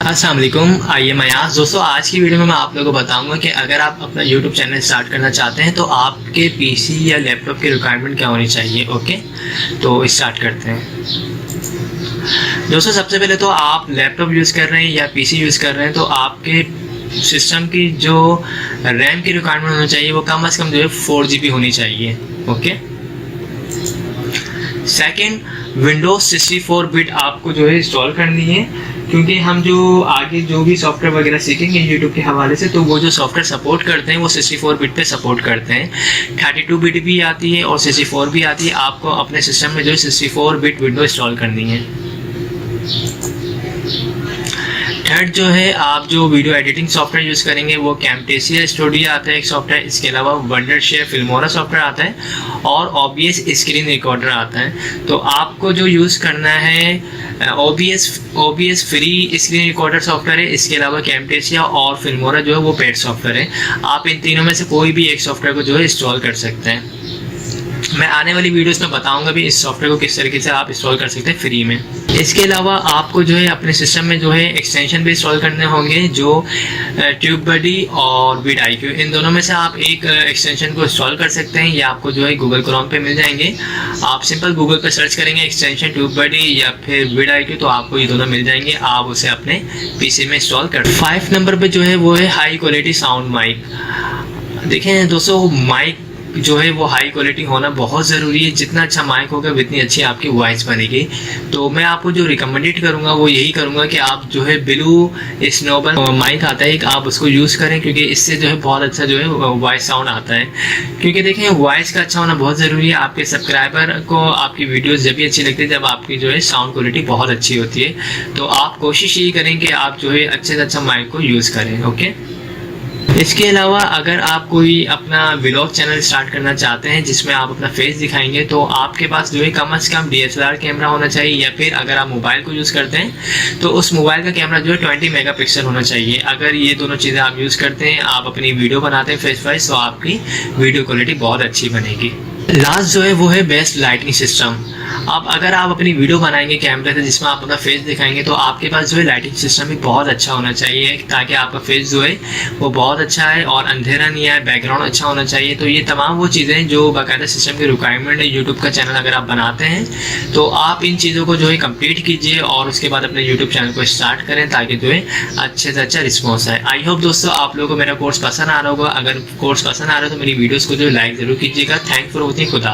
अस्सलाम वालेकुम। आइए मयाज दोस्तों, आज की वीडियो में मैं आप लोगों को बताऊंगा कि अगर आप अपना यूट्यूब चैनल स्टार्ट करना चाहते हैं तो आपके पीसी या लैपटॉप की रिक्वायरमेंट क्या होनी चाहिए। ओके, तो स्टार्ट करते हैं। दोस्तों, सबसे पहले तो आप लैपटॉप यूज़ कर रहे हैं या पीसी यूज़ कर रहे हैं तो आपके सिस्टम की जो रैम की रिक्वायरमेंट होनी चाहिए वो कम से कम जो है 4 GB होनी चाहिए। ओके, सेकेंड, विंडोज 64 बिट आपको जो है इंस्टॉल करनी है, क्योंकि हम जो आगे जो भी सॉफ्टवेयर वगैरह सीखेंगे यूट्यूब के हवाले से तो वो जो सॉफ्टवेयर सपोर्ट करते हैं वो 64 बिट पे सपोर्ट करते हैं। 32 बिट भी आती है और 64 भी आती है। आपको अपने सिस्टम में जो है 64 बिट विंडो इंस्टॉल करनी है। थर्ड जो है, आप जो वीडियो एडिटिंग सॉफ्टवेयर यूज़ करेंगे वो कैमटेसिया स्टूडियो आता है एक सॉफ्टवेयर, इसके अलावा वंडरशेयर फिल्मोरा सॉफ्टवेयर आता है और OBS स्क्रीन रिकॉर्डर आता है। तो आपको जो यूज़ करना है OBS free screen recorder software है, इसके अलावा कैमटेसिया और फिल्मोरा जो है वो पेड सॉफ्टवेयर है। आप इन तीनों में से कोई भी एक सॉफ्टवेयर को जो है इंस्टॉल कर सकते हैं। मैं आने वाली वीडियोस में बताऊंगा भी इस सॉफ्टवेयर को किस तरीके से आप इंस्टॉल कर सकते हैं फ्री में। इसके अलावा आपको जो है अपने सिस्टम में जो है एक्सटेंशन भी इंस्टॉल करने होंगे, जो ट्यूबबडी और vidIQ, इन दोनों में से आप एक एक्सटेंशन को इंस्टॉल कर सकते हैं। या आपको जो है गूगल क्रोम पे मिल जाएंगे। आप सिंपल गूगल पे सर्च करेंगे एक्सटेंशन ट्यूबबडी या फिर vidIQ तो आपको ये दोनों मिल जाएंगे। आप उसे अपने पीसी में इंस्टॉल कर। 5 नंबर पे जो है वो है हाई क्वालिटी साउंड माइक। देखें दोस्तों, माइक जो है वो हाई क्वालिटी होना बहुत ज़रूरी है। जितना अच्छा माइक होगा उतनी अच्छी आपकी वॉइस बनेगी। तो मैं आपको जो रिकमेंडेड करूँगा वो यही करूँगा कि आप जो है ब्लू स्नोबल माइक आता है, आप उसको यूज़ करें, क्योंकि इससे जो है बहुत अच्छा जो है वॉइस साउंड आता है। क्योंकि देखें, वॉइस का अच्छा होना बहुत ज़रूरी है। आपके सब्सक्राइबर को आपकी वीडियोज़ जब भी अच्छी लगती है जब आपकी जो है साउंड क्वालिटी बहुत अच्छी होती है। तो आप कोशिश यही करें कि आप जो है अच्छे से अच्छा माइक को यूज़ करें। ओके, इसके अलावा अगर आप कोई अपना व्लॉग चैनल स्टार्ट करना चाहते हैं जिसमें आप अपना फेस दिखाएंगे तो आपके पास जो है कम से कम DSLR कैमरा होना चाहिए, या फिर अगर आप मोबाइल को यूज़ करते हैं तो उस मोबाइल का कैमरा जो है 20 मेगापिक्सल होना चाहिए। अगर ये दोनों चीज़ें आप यूज़ करते हैं, आप अपनी वीडियो बनाते हैं फेस वाइज, तो आपकी वीडियो क्वालिटी बहुत अच्छी बनेगी। लास्ट जो है वो है बेस्ट लाइटिंग सिस्टम। अब अगर आप अपनी वीडियो बनाएंगे कैमरे से जिसमें आप अपना फेस दिखाएंगे तो आपके पास जो है लाइटिंग सिस्टम भी बहुत अच्छा होना चाहिए, ताकि आपका फेस जो है वो बहुत अच्छा है और अंधेरा नहीं है, बैकग्राउंड अच्छा होना चाहिए। तो ये तमाम वो चीज़ें जो बाकायदा सिस्टम की रिक्वायरमेंट है यूट्यूब का चैनल अगर आप बनाते हैं तो आप इन चीज़ों को जो है कंप्लीट कीजिए और उसके बाद अपने यूट्यूब चैनल को स्टार्ट करें, ताकि जो है अच्छे से अच्छा रिस्पॉन्स आए। आई होप दोस्तों आप लोगों को मेरा कोर्स पसंद आ रहा होगा। अगर कोर्स पसंद आ रहा है तो मेरी वीडियोज़ को जो लाइक ज़रूर कीजिएगा। Thank for watching. खुदा।